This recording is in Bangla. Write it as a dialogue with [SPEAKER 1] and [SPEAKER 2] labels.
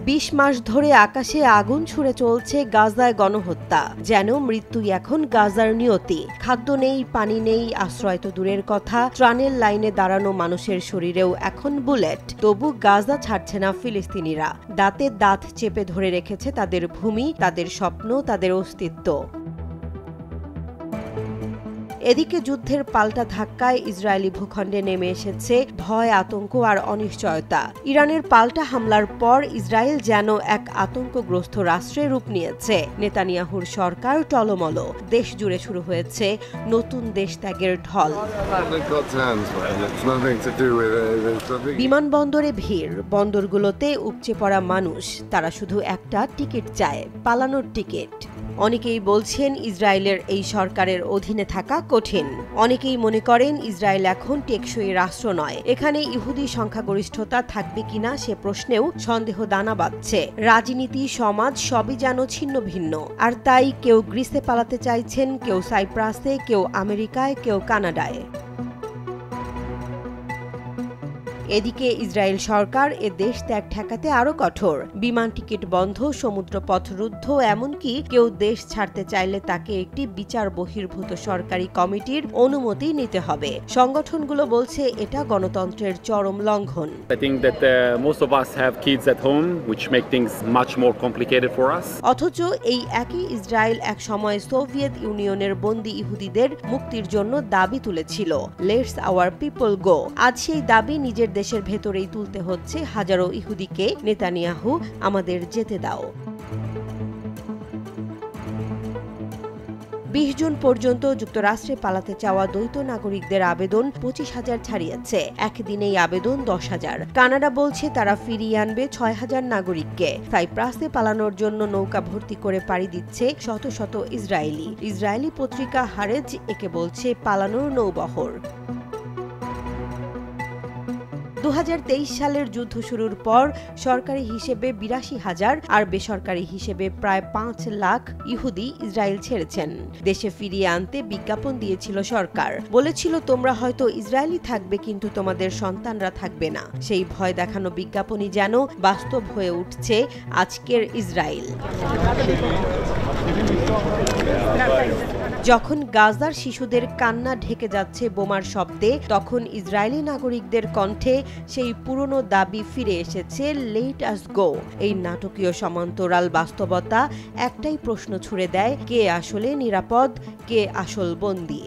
[SPEAKER 1] ২০ মাস ধরে আকাশে আগুন ছুড়ে চলছে গাজায় গণহত্যা। যেন মৃত্যুই এখন গাজার নিয়তি। খাদ্য নেই, পানি নেই, আশ্রয় তো দূরের কথা, ত্রাণের লাইনে দাঁড়ানো মানুষের শরীরেও এখন বুলেট। তবু গাজা ছাড়ছে না ফিলিস্তিনিরা। দাঁতে দাঁত চেপে ধরে রেখেছে তাদের ভূমি, তাদের স্বপ্ন, তাদের অস্তিত্ব। এদিকে যুদ্ধের পাল্টা ধাক্কায় ইসরায়েলি ভূখণ্ডে নেমে এসেছে ভয়, আতঙ্ক আর অনিশ্চয়তা। ইরানের পাল্টা হামলার পর ইসরায়েল যেন এক আতঙ্কগ্রস্ত রাষ্ট্রে রূপ নিয়েছে। নেতানিয়াহুর সরকার টলমল। দেশ জুড়ে শুরু হয়েছে নতুন দেশ ত্যাগের ঢল। বিমানবন্দরে ভিড়, বন্দরগুলোতে উপচে পড়া মানুষ। তারা শুধু একটা টিকিট চায়, পালানোর টিকিট। অনেকেই বলছেন ইসরায়েলের এই সরকারের অধীনে থাকা কঠিন। অনেকেই মনে করেন ইসরায়েল এখন টেকসই রাষ্ট্র নয়। এখানে ইহুদি সংখ্যাগরিষ্ঠতা থাকবে কিনা সে প্রশ্নেও সন্দেহ দানা বাঁধছে। রাজনীতি, সমাজ সবই যেন ছিন্ন ভিন্ন। আর তাই কেউ গ্রিসে পালাতে চাইছেন, কেউ সাইপ্রাসে, কেউ আমেরিকায়, কেউ কানাডায়। এদিকে ইসরায়েল সরকার এ দেশ ত্যাগ ঠেকাতে আরো কঠোর। বিমান টিকিট বন্ধ, সমুদ্রপথ রুদ্ধ, এমনকি কেউ দেশ ছাড়তে চাইলে তাকে একটি বিচার বহির্ভূত সরকারি কমিটির অনুমতি নিতে হবে। সংগঠনগুলো বলছে এটা গণতন্ত্রের চরম লঙ্ঘন। অথচ এই একই ইসরায়েল এক সময় সোভিয়েত ইউনিয়নের বন্দী ইহুদিদের মুক্তির জন্য দাবি তুলেছিল, লেটস আওয়ার পিপল গো। আজ সেই দাবি নিজের দেশের ভেতরেই তুলতে হচ্ছে হাজারো ইহুদিকে। নেতানিয়াহু, আমাদের যেতে দাও। 20 জুন পর্যন্ত যুক্তরাষ্ট্রে পালাতে চাওয়া দ্বৈত নাগরিকদের আবেদন 25,000 ছাড়িয়েছে। একদিনেই আবেদন 10,000। কানাডা বলছে তারা ফিরিয়ে আনবে 6,000 নাগরিককে। সাইপ্রাসে পালানোর জন্য নৌকা ভর্তি করে পাড়ি দিচ্ছে শত শত ইসরায়েলি পত্রিকা হারেজ একে বলছে পালানোর নৌবহর। 2023 সালের যুদ্ধ শুরুর পর সরকারি হিসেবে 82,000 আর বেসরকারি হিসেবে প্রায় 5 লাখ ইহুদি ইসরায়েল ছেড়েছেন। দেশে ফিরিয়ে আনতে বিজ্ঞাপন দিয়েছিল সরকার। বলেছিল তোমরা হয়তো ইসরায়েলি থাকবে, কিন্তু তোমাদের সন্তানরা থাকবে না। সেই ভয় দেখানো বিজ্ঞাপনই যেন বাস্তব হয়ে উঠছে আজকের ইসরায়েল। যখন গাজার শিশুদের কান্না ঢেকে যাচ্ছে বোমার শব্দে, তখন ইসরায়েলি নাগরিকদের কণ্ঠে সেই পুরনো দাবি ফিরে এসেছে, লেট আস গো। এই নাটকীয় সমান্তরাল বাস্তবতা একটাই প্রশ্ন ছুড়ে দেয়, কে আসলে নিরাপদ, কে আসল বন্দী।